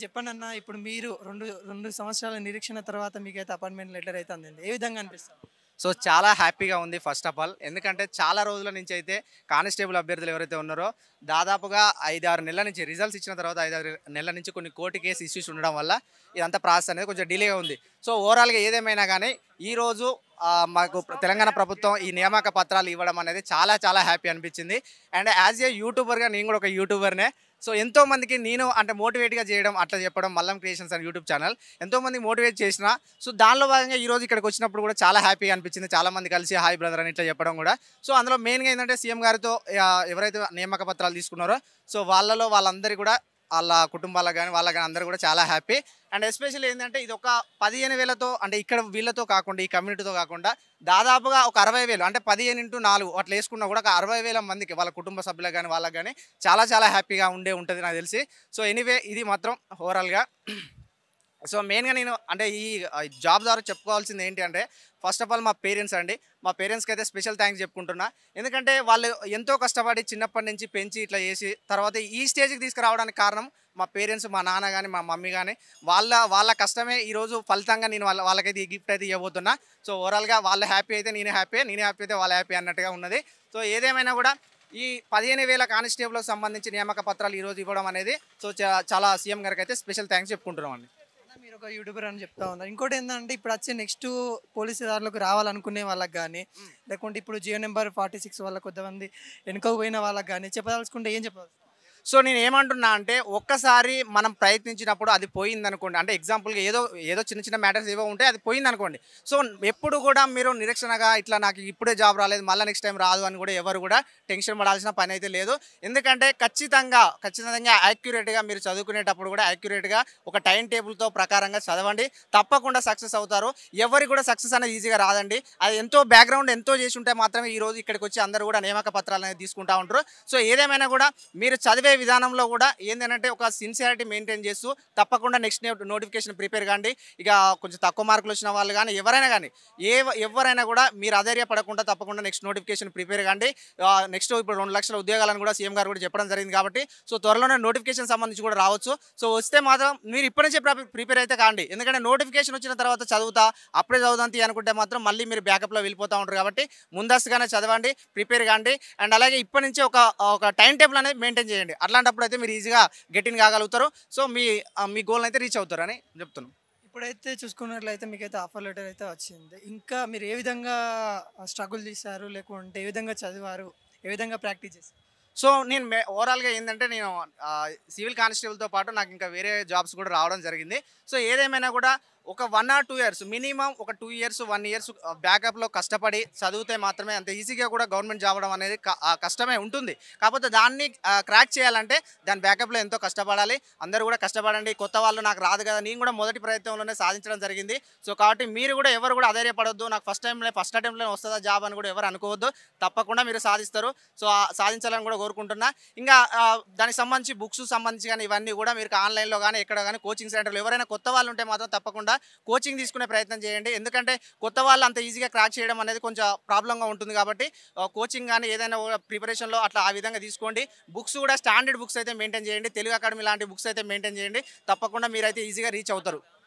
చెప్పండన్న ఇప్పుడు మీరు 2 సంవత్సరాల నిరీక్షణ తర్వాత మీకైతే అపాయింట్మెంట్ లెటర్ అయితే అందింది. ఏ విధంగా అనిపిస్తుంది? సో చాలా హ్యాపీగా ఉంది ఫస్ట్ ఆఫ్ ఆల్. ఎందుకంటే చాలా రోజుల నుంచి అయితే కానిస్టేబుల్ అభ్యర్థులు ఎవరైతే ఉన్నారో దాదాపుగా 5-6 నెలల నుంచి రిజల్ట్స్ ఇచ్చిన తర్వాత 5-6 నెలల నుంచి కొన్ని కోర్టు కేసు ఇష్యూస్ ఉండడం వల్ల ఇదంతా ప్రాసెస్ అనేది కొంచెం డిలేగా ఉంది. సో ఓవరాల్గా ఏదేమైనా కానీ ఈరోజు మాకు తెలంగాణ ప్రభుత్వం ఈ నియామక పత్రాలు ఇవ్వడం అనేది చాలా చాలా హ్యాపీ అనిపించింది. అండ్ యాజ్ ఏ యూట్యూబర్గా నేను కూడా ఒక యూట్యూబర్నే. సో ఎంతోమందికి నేను అంటే మోటివేట్గా చేయడం అట్లా చెప్పడం మల్లం క్రియేషన్స్ అని యూట్యూబ్ ఛానల్ ఎంతోమందికి మోటివేట్ చేసిన. సో దానిలో భాగంగా ఈరోజు ఇక్కడికి వచ్చినప్పుడు కూడా చాలా హ్యాపీగా అనిపించింది. చాలామంది కలిసి హాయ్ బ్రదర్ అని ఇట్లా చెప్పడం కూడా. సో అందులో మెయిన్గా ఏంటంటే సీఎం గారితో ఎవరైతే నియామక పత్రాలు తీసుకున్నారో సో వాళ్ళందరికీ కూడా వాళ్ళ కుటుంబాలకు కానీ వాళ్ళకి కానీ అందరూ కూడా చాలా హ్యాపీ. అండ్ ఎస్పెషల్లీ ఏంటంటే ఇది ఒక 15,000తో అంటే ఇక్కడ వీళ్ళతో కాకుండా ఈ కమ్యూనిటీతో కాకుండా దాదాపుగా ఒక 60,000 అంటే 15x4 అట్లా వేసుకున్నా కూడా ఒక 60,000 మందికి వాళ్ళ కుటుంబ సభ్యులకు కానీ వాళ్ళకి కానీ చాలా చాలా హ్యాపీగా ఉంటుంది నాకు తెలిసి. సో ఎనీవే ఇది మాత్రం ఓవరాల్గా సో మెయిన్గా నేను అంటే ఈ జాబ్ ద్వారా చెప్పుకోవాల్సింది ఏంటి అంటే ఫస్ట్ ఆఫ్ ఆల్ మా పేరెంట్స్ అండి. మా పేరెంట్స్కి అయితే స్పెషల్ థ్యాంక్స్ చెప్పుకుంటున్నా. ఎందుకంటే వాళ్ళు ఎంతో కష్టపడి చిన్నప్పటి నుంచి పెంచి ఇట్లా చేసి తర్వాత ఈ స్టేజ్కి తీసుకురావడానికి కారణం మా పేరెంట్స్, మా నాన్న కానీ మా మమ్మీ కానీ వాళ్ళ కష్టమే ఈరోజు ఫలితంగా నేను వాళ్ళకైతే ఈ గిఫ్ట్ అయితే ఇవ్వబోతున్నా. సో ఓవరాల్గా వాళ్ళు హ్యాపీ అయితే నేనే హ్యాపీ అయితే వాళ్ళు హ్యాపీ అన్నట్టుగా ఉన్నది. సో ఏదేమైనా కూడా ఈ 15,000 కానిస్టేబుల్కి సంబంధించి నియామక పత్రాలు ఈరోజు ఇవ్వడం అనేది సో చాలా సీఎం గారికి అయితే స్పెషల్ థ్యాంక్స్ చెప్పుకుంటున్నాం అండి. మీరు ఒక యూట్యూబర్ అని చెప్తా ఉన్నారు. ఇంకోటి ఏంటంటే ఇప్పుడు వచ్చే నెక్స్ట్ పోలీసు దారులకు రావాలనుకునే వాళ్ళకి కానీ లేకుంటే ఇప్పుడు జియో నెంబర్ 46 వాళ్ళకి కొంతమంది వెనుకకు పోయిన వాళ్ళకి కానీ చెప్పదలుచుకుంటే ఏం చెప్పాలి? సో నేను ఏమంటున్నా అంటే ఒక్కసారి మనం ప్రయత్నించినప్పుడు అది పోయిందనుకోండి, అంటే ఎగ్జాంపుల్గా ఏదో చిన్న చిన్న మ్యాటర్స్ ఏవో ఉంటే అది పోయిందనుకోండి. సో ఎప్పుడు కూడా మీరు నిరీక్షణగా ఇట్లా నాకు ఇప్పుడే జాబ్ రాలేదు మళ్ళీ నెక్స్ట్ టైం రాదు అని కూడా ఎవరు కూడా టెన్షన్ పడాల్సిన పని అయితే లేదు. ఎందుకంటే ఖచ్చితంగా యాక్యురేట్గా మీరు చదువుకునేటప్పుడు కూడా యాక్యురేట్గా ఒక టైం టేబుల్తో ప్రకారంగా చదవండి. తప్పకుండా సక్సెస్ అవుతారు. ఎవరికి కూడా సక్సెస్ అనేది ఈజీగా రాదండి. అది ఎంతో బ్యాక్గ్రౌండ్ ఎంతో చేసి ఉంటే మాత్రమే ఈరోజు ఇక్కడికి వచ్చి అందరూ కూడా నియామక పత్రాలు అనేది తీసుకుంటూ ఉంటారు. సో ఏదేమైనా కూడా మీరు చదివే విధానంలో కూడా ఏంటంటే ఒక సిన్సియారిటీ మెయింటైన్ చేస్తూ తప్పకుండా నెక్స్ట్ నోటిఫికేషన్ ప్రిపేర్ కాండి. ఇక కొంచెం తక్కువ మార్కులు వచ్చిన వాళ్ళు కానీ ఎవరైనా కూడా మీరు అధైర్యపడకుండా తప్పకుండా నెక్స్ట్ నోటిఫికేషన్ ప్రిపేర్ కాండి. నెక్స్ట్ ఇప్పుడు 2 లక్షల ఉద్యోగాలను కూడా సీఎం గారు కూడా చెప్పడం జరిగింది కాబట్టి సో త్వరలోనే నోటిఫికేషన్ సంబంధించి కూడా రావచ్చు. సో వస్తే మాత్రం మీరు ఇప్పటి నుంచే ప్రిపేర్ అయితే కాండి. ఎందుకంటే నోటిఫికేషన్ వచ్చిన తర్వాత అప్పుడే చదువుతాంతి అనుకుంటే మాత్రం మళ్ళీ మీరు బ్యాకప్లో వెళ్ళిపోతూ ఉంటారు. కాబట్టి ముందస్తుగానే చదవండి, ప్రిపేర్ కాండి. అండ్ అలాగే ఇప్పటి నుంచి ఒక టైం టేబుల్ అనేది మెయింటైన్ చేయండి. అట్లాంటప్పుడు అయితే మీరు ఈజీగా గెటిన్ కాగలుగుతారు. సో మీ గోల్ అయితే రీచ్ అవుతారు అని చెప్తున్నాను. ఇప్పుడైతే చూసుకున్నట్లయితే మీకైతే ఆఫర్ లెటర్ అయితే వచ్చింది. ఇంకా మీరు ఏ విధంగా స్ట్రగుల్ చేశారు, లేకుంటే ఏ విధంగా చదివారు, ఏ విధంగా ప్రాక్టీస్ చేశారు? సో నేను ఓవరాల్గా ఏంటంటే నేను సివిల్ కానిస్టేబుల్తో పాటు నాకు ఇంకా వేరే జాబ్స్ కూడా రావడం జరిగింది. సో ఏదేమైనా కూడా ఒక 1 or 2 years మినిమం ఒక 2 years 1 year బ్యాకప్లో కష్టపడి చదివితే మాత్రమే అంత ఈజీగా కూడా గవర్నమెంట్ జాబ్ అవడం అనేది కష్టమే ఉంటుంది. కాకపోతే దాన్ని క్రాక్ చేయాలంటే దాని బ్యాకప్లో ఎంతో కష్టపడాలి. అందరూ కూడా కష్టపడండి. కొత్త వాళ్ళు నాకు రాదు కదా, నేను కూడా మొదటి ప్రయత్నంలోనే సాధించడం జరిగింది. సో కాబట్టి మీరు కూడా ఎవరు కూడా అధైర్యపడొద్దు, నాకు ఫస్ట్ అటెంప్ట్లో వస్తుందా జాబ్ అని కూడా ఎవరు అనుకోవద్దు. తప్పకుండా మీరు సాధిస్తారు. సో సాధించాలని కూడా కోరుకుంటున్నా. ఇంకా దానికి సంబంధించి బుక్స్ సంబంధించి కానీ ఇవన్నీ కూడా మీరు ఆన్లైన్లో కానీ ఎక్కడ కానీ కోచింగ్ సెంటర్లో ఎవరైనా కొత్త వాళ్ళు ఉంటే మాత్రం తప్పకుండా కోచింగ్ తీసుకునే ప్రయత్నం చేయండి. ఎందుకంటే కొత్త వాళ్ళు అంత ఈజీగా క్రాక్ చేయడం అనేది కొంచెం ప్రాబ్లంగా ఉంటుంది. కాబట్టి కోచింగ్ కానీ ఏదైనా ప్రిపరేషన్లో అట్లా ఆ విధంగా తీసుకోండి. బుక్స్ కూడా స్టాండర్డ్ బుక్స్ అయితే మెయింటైన్ చేయండి. తెలుగు అకాడమీ లాంటి బుక్స్ అయితే మెయింటైన్ చేయండి. తప్పకుండా మీరైతే ఈజీగా రీచ్ అవుతారు.